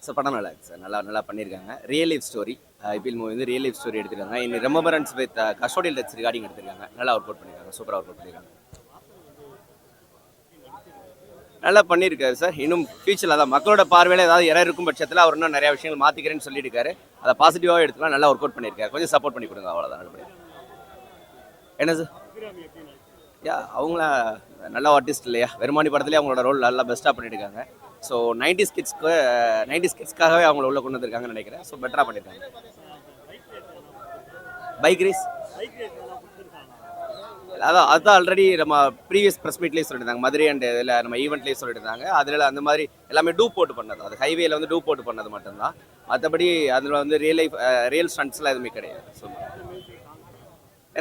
Sir படம் நல்லா இருக்கு சார். நல்லா நல்லா பண்ணியிருக்காங்க. Real life story. IPL movie வந்து ரியல் லைஃப் ஸ்டோரி எடுத்திருக்காங்க. இன்னும் remembrance with custodial touch regarding எடுத்திருக்காங்க. நல்லா ஒர்க் அவுட் பண்ணியிருக்காங்க. சூப்பராக ஒர்க் அவுட் பண்ணியிருக்காங்க. நல்லா பண்ணியிருக்காரு சார். இன்னும் ஃபியூச்சரில் அதான் மக்களோட பார்வையில் ஏதாவது இடம் இருக்கும் பட்சத்தில் அவர் இன்னும் நிறைய விஷயங்கள் மாற்றிக்கிறேன்னு சொல்லியிருக்காரு. அதை பாசிட்டிவாக எடுத்துக்கலாம். நல்லா ஒர்க் அவுட் பண்ணியிருக்காரு. கொஞ்சம் சப்போர்ட் பண்ணி கொடுங்க, அவ்வளோதான். நல்லபடியாக என்ன சார்? யா அவங்கள நல்ல ஆர்டிஸ்ட் இல்லையா? வெறுமானி படத்துலேயே அவங்களோட ரோல் நல்லா பெஸ்ட்டாக பண்ணியிருக்காங்க. ஸோ 90s கிட்ஸ்க்காகவே அவங்கள உள்ள கொண்டு வந்திருக்காங்கன்னு நினைக்கிறேன். ஸோ பெட்டராக பண்ணியிருக்காங்க. பைக் ரேஸ் அதான் ஆல்ரெடி நம்ம ப்ரீவியஸ் ப்ரெஸ் மீட்லேயே சொல்லியிருந்தாங்க. மதுரை அண்ட் இதில் நம்ம ஈவெண்ட்லேயே சொல்லியிருந்தாங்க. அதில் அந்த மாதிரி எல்லாமே டூப் போட்டு பண்ணது. அது ஹைவேல வந்து டூப் போட்டு பண்ணது மட்டும்தான். மற்றபடி அதில் வந்து ரியல் ஸ்டண்ட்ஸ்லாம் எதுவுமே கிடையாது. ஸோ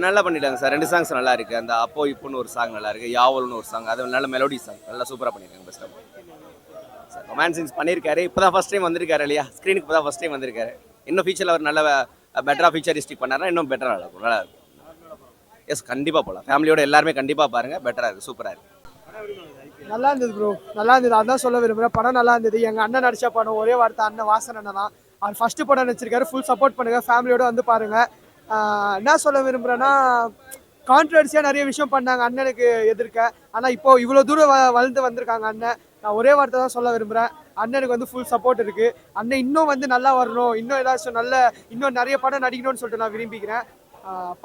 நல்லா பண்ணிட்டாங்க சார். 2 சாங்ஸ் நல்லா இருக்குது. அந்த அப்போ இப்போன்னு ஒரு சாங் நல்லா இருக்குது. யாவல்னு ஒரு சாங், அது நல்ல மெலோடி சாங், நல்லா சூப்பராக பண்ணியிருக்காங்க. பெஸ்ட்டாக சார் ரொமான்ஸ் சீன்ஸ் பண்ணியிருக்காரு. இப்போ தான் ஃபஸ்ட் டைம் வந்திருக்காரு இல்லையா? ஸ்க்ரீனுக்கு இப்போ தான் ஃபஸ்ட் டைம் வந்திருக்காரு. இன்னும் ஃபியூச்சரில் அவர் நல்ல பெட்டராக ஃபியூச்சரிஸ்டிக் பண்ணாருன்னா இன்னும் பெட்டராக இருக்கும். நல்லா இருக்கும். எஸ், கண்டிப்பாக போகலாம். ஃபேமிலியோட எல்லாருமே கண்டிப்பாக பாருங்கள். பெட்டராக இருக்குது, சூப்பராக இருக்குது. நல்லா இருந்தது ப்ரோ, நல்லா இருந்தது. அதான் சொல்ல விரும்புகிறேன். படம் நல்லா இருந்தது. எங்கள் அண்ணன் நடிச்ச படம். ஒரே வார்த்தை அண்ணன், வாசன் அண்ணன் தான். அவர் ஃபஸ்ட்டு படம் நடிச்சிருக்காரு. ஃபுல் சப்போர்ட் பண்ணுங்கள், ஃபேமிலியோட வந்து பாருங்கள். என்ன சொல்ல விரும்புகிறேன்னா, கான்ட்ரவர்சியாக நிறைய விஷயம் பண்ணாங்க அண்ணனுக்கு எதிர்க்க. ஆனால் இப்போது இவ்வளோ தூரம் வளர்ந்து வந்திருக்காங்க அண்ணன். நான் ஒரே வார்த்தை தான் சொல்ல விரும்புகிறேன். அண்ணனுக்கு வந்து ஃபுல் சப்போர்ட் இருக்குது. அண்ணன் இன்னும் வந்து நல்லா வரணும், இன்னும் ஏதாச்சும் இன்னும் நிறைய படம் நடிக்கணும்னு சொல்லிட்டு நான் விரும்பிக்கிறேன்.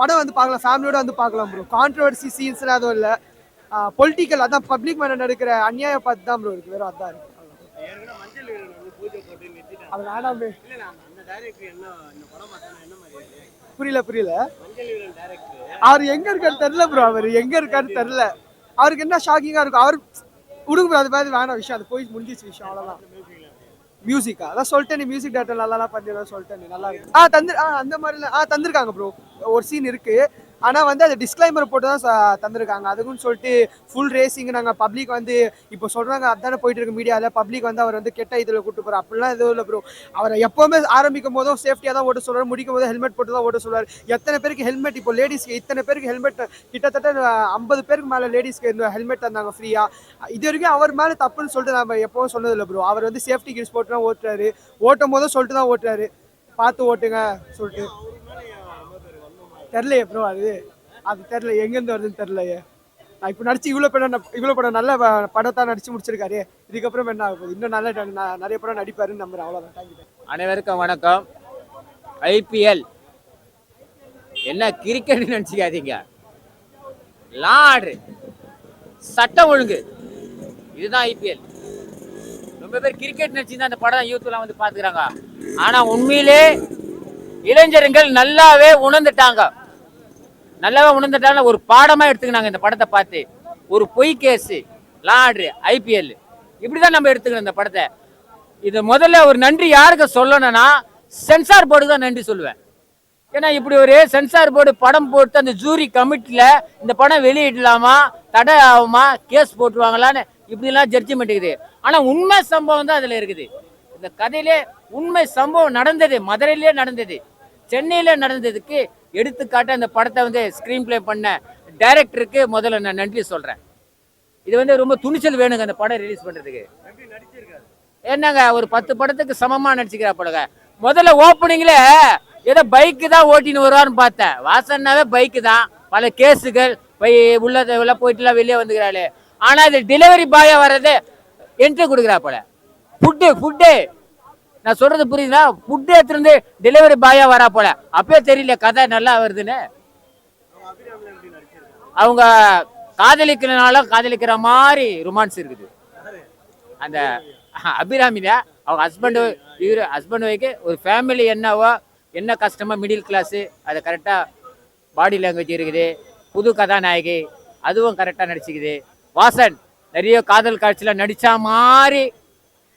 படம் வந்து பார்க்கலாம், ஃபேமிலியோட வந்து பார்க்கலாம் ப்ரோ. கான்ட்ரவர்சி சீன்ஸ்லாம் அதுவும் இல்லை. பொலிட்டிக்கல், அதான் பப்ளிக் மேலே நடக்கிற அநியாயம் பார்த்து தான் ப்ரோ இருக்குது. வேறு அதான் இருக்குது. அது வேணாமே. புரியல. அவர் எங்க இருக்காரு தெரியல ப்ரோ. அவர் எங்க இருக்காரு தெரியல. அவருக்கு என்ன ஷாக்கிங்கா இருக்கும். அவர் விடுங்க, அது மாதிரி வேணாம் விஷயம். அது போய் முடிஞ்சிச்சு விஷயம், அவ்வளோதான். மியூசிக்கா அதான் சொல்லிட்டேன். நீ மியூசிக் டேரக்டர் நல்லா பண்ணிடுறேன் சொல்லிட்டேன். நல்லா இருக்கு. அந்த மாதிரிலாம் தந்திருக்காங்க ப்ரோ. ஒரு சீன் இருக்கு. ஆனால் வந்து அது டிஸ்க்ளைமர் போட்டு தான் தந்திருக்காங்க. அதுக்குன்னு சொல்லிட்டு ஃபுல் ரேசிங் நாங்கள் பப்ளிக் வந்து இப்போ சொல்கிறாங்க. அதானே போயிட்டு இருக்கு மீடியாவில். பப்ளிக் வந்து அவர் வந்து கெட்ட இதில் கூப்பிட்டு போகிறார். அப்படிலாம் எதுவும் இல்லை ப்ரோ. அவரை எப்போவுமே ஆரம்பிக்கும் போதும் சேஃப்டியாக தான் ஓட்ட சொல்லுவார். முடிக்கும் போது ஹெல்மெட் போட்டு தான் ஓட்ட சொல்லுவார். எத்தனை பேருக்கு ஹெல்மெட் இப்போ லேடிஸ்க்கு இத்தனை பேருக்கு ஹெல்மெட், கிட்டத்தட்ட 50 பேருக்கு மேலே லேடிஸ்க்கு இந்த ஹெல்மெட் தந்தாங்க ஃப்ரீயாக. இது வரைக்கும் அவர் மேலே தப்புன்னு சொல்லிட்டு நம்ம எப்போவும் சொன்னதில்லை ப்ரோ. அவர் வந்து சேஃப்டி கிட்ஸ் போட்டு தான் ஓட்டுறாரு. ஓட்டும் போதும் சொல்லிட்டு தான் ஓட்டுறாரு, பார்த்து ஓட்டுங்க சொல்லிட்டு. தெரிலையே ப்ரோ. அது தெரில, எங்கேருந்து வருதுன்னு தெரிலையே. நான் இப்போ நடிச்சு இவ்வளோ படம் நல்ல படத்தான் நடிச்சு முடிச்சிருக்காரு. இதுக்கப்புறம் என்ன ஆகுது? இன்னும் நிறைய படம் நடிப்பாருன்னு நம்புறேன். அவ்வளோதான். அனைவருக்கும் வணக்கம். ஐபிஎல் என்ன கிரிக்கெட் நினச்சிக்காதீங்க. லாடு சட்டம் ஒழுங்கு, இதுதான் ஐபிஎல். ரொம்ப பேர் கிரிக்கெட் நினச்சிருந்தா அந்த படம் யூத்லாம் வந்து பார்த்துக்கிறாங்க. ஆனால் உண்மையிலே இளைஞர்கள் நல்லாவே உணர்ந்துட்டாங்க. ஒரு பாடமா எடுத்துக்கினாங்க இந்த படத்தை பார்த்து. ஒரு பொய் கேஸ், லாடு, ஐபிஎல், இப்படிதான் நம்ம எடுத்துக்கணும் இந்த படத்தை. இது முதல்ல ஒரு நன்றி யாருக்கு சொல்லணும்னா சென்சார் போர்டுக்கு தான் நன்றி சொல்லுவேன். ஏன்னா இப்படி ஒரு சென்சார் போர்டு படம் போட்டு அந்த ஜூரி கமிட்டில இந்த படம் வெளியிடலாமா, தடை ஆகுமா, கேஸ் போட்டுருவாங்களான்னு இப்படிலாம் ஜட்ஜ்மெண்ட் இருக்குது. ஆனா உண்மை சம்பவம் தான் அதுல இருக்குது. இந்த கதையிலே உண்மை சம்பவம் நடந்தது. மதுரையிலே நடந்தது, சென்னையில நடந்ததுக்கு எடுத்துக்காட்ட அந்த படத்தை வந்து ஸ்கிரீன் பிளே பண்ண டைரக்டருக்கு முதல்ல நான் நன்றி சொல்றேன். இது வந்து ரொம்ப துணிச்சல் வேணுங்க அந்த படம் ரிலீஸ் பண்றதுக்கு. என்னங்க ஒரு 10 படத்துக்கு சமமா நடிச்சுக்கிறா போலங்க. முதல்ல ஓப்பனிங்ல ஏதோ பைக்கு தான் ஓட்டின்னு வருவான்னு பார்த்தேன். வாசன்னாவே பைக்கு தான். பல கேஸுகள் உள்ள போயிட்டுலாம் வெளியே வந்துக்கிறாளே. ஆனா இது டெலிவரி பாயா வர்றது என்ட்ரி கொடுக்குறா போல. ஃபுட்டு நான் சொல்றது புரியுதா? ஃபுட்டு எடுத்துருந்து டெலிவரி பாயா வரா போல. அப்பவே தெரியல கதை நல்லா வருதுன்னு. அவங்க காதலிக்கிறனால காதலிக்கிற மாதிரி ரொமான்ஸ் இருக்குது. அந்த அபிராமில அவங்க ஹஸ்பண்ட் ஒய்ஃபுக்கு ஒரு ஃபேமிலி என்னவோ, என்ன கஷ்டமோ, மிடில் கிளாஸு, அது கரெக்டாக பாடி லாங்குவேஜ் இருக்குது. புது கதாநாயகி, அதுவும் கரெக்டாக நடிச்சுக்குது. வாசன் நிறைய காதல் காட்சியில் நடித்தா மாதிரி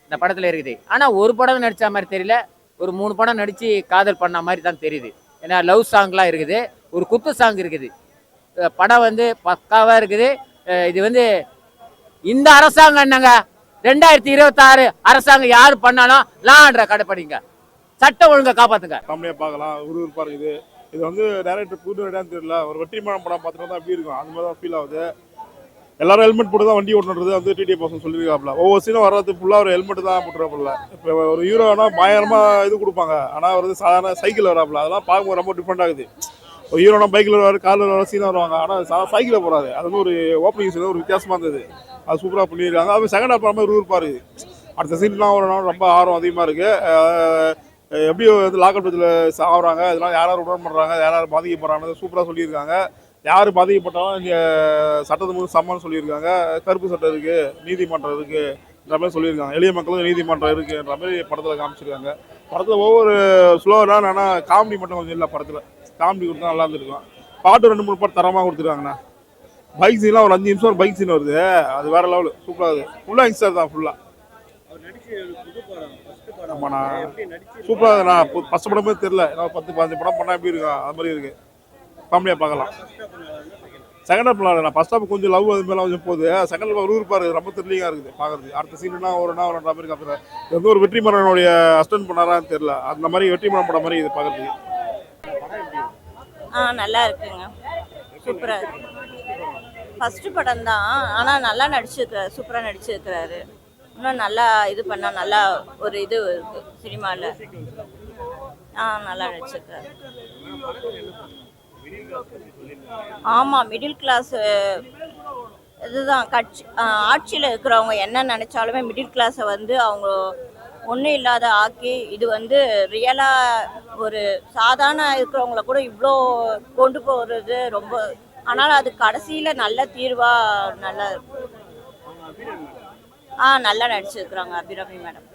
இந்த படத்தில் இருக்குது. ஆனால் ஒரு படம் நடித்த மாதிரி தெரியல, ஒரு 3 படம் நடித்து காதல் பண்ண மாதிரி தான் தெரியுது. ஏன்னா லவ் சாங்லாம் இருக்குது, ஒரு குத்து சாங் இருக்குது. படம் வந்து பக்காவாக இருக்குது. இது வந்து இந்த அரசாங்கம் என்னங்க 2026 அரசாங்கம் யார் பண்ணாலும் லான்ற கடைப்படிங்க, சட்டம் ஒழுங்கை காப்பாத்துங்க. ஃபேமிலியாக பார்க்கலாம், விறுவிறுப்பாக இருக்குது. இது வந்து டைரக்டர் புது இடம் தெரியல, ஒரு வெற்றிமான படம் பார்த்துட்டு தான் அப்படி இருக்கும். அந்த மாதிரி தான் ஃபீல் ஆகுது. எல்லாரும் ஹெல்மெட் போட்டு தான் வண்டி ஓட்டுறது வந்து டிடி பர்சன் சொல்லியிருக்காப்புல. ஒவ்வொரு சீனும் வர்றது ஃபுல்லாக ஒரு ஹெல்மெட் தான் போட்டுறாப்புல. இப்போ ஒரு ஹீரோனா பயங்கரமாக இது கொடுப்பாங்க, ஆனால் வந்து சாதாரண சைக்கிள் வராப்புல. அதெல்லாம் பார்க்கும்போது ரொம்ப டிஃப்ரெண்ட் ஆகுது. ஒரு ஹீரோனா பைக்கில் வருவார், காரில் வர சீனாக வருவாங்க, ஆனால் சைக்கிளில் போகிறாரு. அது வந்து ஒரு ஓப்பனிங் சீன் ஒரு வித்தியாசமாக இருந்தது. அது சூப்பராக பண்ணியிருக்காங்க. அது செகண்ட் ஹாஃப் மாதிரி ரூர்ப்பாக இருக்குது. அடுத்த சீன்லாம் வரணும் ரொம்ப ஆர்வம் அதிகமாக இருக்குது. எப்படி வந்து லாக்அப்பில் சாகுறாங்க, இதெல்லாம் யார் யார் உடன் பண்ணுறாங்க, யார் யார் பாதிக்கப்படுறாங்க சூப்பராக சொல்லியிருக்காங்க. யார் பாதிக்கப்பட்டாலும் இங்கே சட்டத்து முன் சம்மன்னு சொல்லியிருக்காங்க. கருப்பு சட்டம் இருக்குது, நீதிமன்றம் இருக்குன்ற மாதிரி சொல்லியிருக்காங்க. எளிய மக்களுக்கு நீதிமன்றம் இருக்குன்ற மாதிரி படத்தில் காமிச்சிருக்காங்க. படத்தில் ஒவ்வொரு ஸ்லோவராக ஆனால் காமெடி மட்டும் கொஞ்சம் இல்லை. படத்தில் காமெடி கொடுத்தா நல்லா இருந்திருக்கும். பாட்டு 2-3 பாட்டு தரமாக கொடுத்துருக்காங்கண்ணா. பைக் சீன்லாம் ஒரு 5 நிமிஷம் ஒரு பைக் சீன் வருது, அது வேற லெவலு சூப்பராக இருக்குது. ஃபுல்லாக யங்ஸ்டர் தான் ஃபுல்லாக. ஆமாண்ணா சூப்பராக நான் ஃபஸ்ட் படமே தெரில, ஏன்னா 10-15 படம் பண்ணால் எப்படி இருக்கும் அது மாதிரி இருக்குது. ஃபேமிலியாக பார்க்கலாம். செகண்ட் ஹாஃப் நான் ஃபர்ஸ்ட் ஹாஃப் கொஞ்சம் லவ் அது மேலே கொஞ்சம் போகுது. செகண்ட் ஹாஃப் ரூர்ப்பாக இருக்குது, ரொம்ப த்ரில்லிங்காக இருக்குது பார்க்குறது. அடுத்த சீனுனா ஒரு மாதிரி காட்டுறேன். இது வந்து ஒரு வெற்றிமாறனுடைய அஸ்டன்ட் பண்ணாரான்னு தெரில, அந்த மாதிரி வெற்றிமாறன் படம் மாதிரி இது பார்க்குறதுக்கு. நல்லா இருக்குங்க, சூப்பராக இருக்கு. ஃபஸ்ட்டு படம் தான், ஆனால் நல்லா நடிச்சிருக்கிறாரு, சூப்பராக நடிச்சிருக்கிறாரு. இன்னும் நல்லா இது பண்ணால் நல்லா ஒரு இது இருக்கு சினிமாவில். நல்லா நடிச்சிருக்காரு. ஆமாம், மிடில் கிளாஸ் இதுதான் கட்சி ஆட்சியில் இருக்கிறவங்க என்ன நினச்சாலுமே மிடில் கிளாஸை வந்து அவங்க ஒன்றும் இல்லாத ஆக்கி இது வந்து ரியலாக ஒரு சாதாரண இருக்கிறவங்கள கூட இவ்வளோ கொண்டு போகிறது ரொம்ப. ஆனால் அது கடைசியில் நல்ல தீர்வாக நல்லா நல்லா நடிச்சிருக்கிறாங்க அபிராமி மேடம்.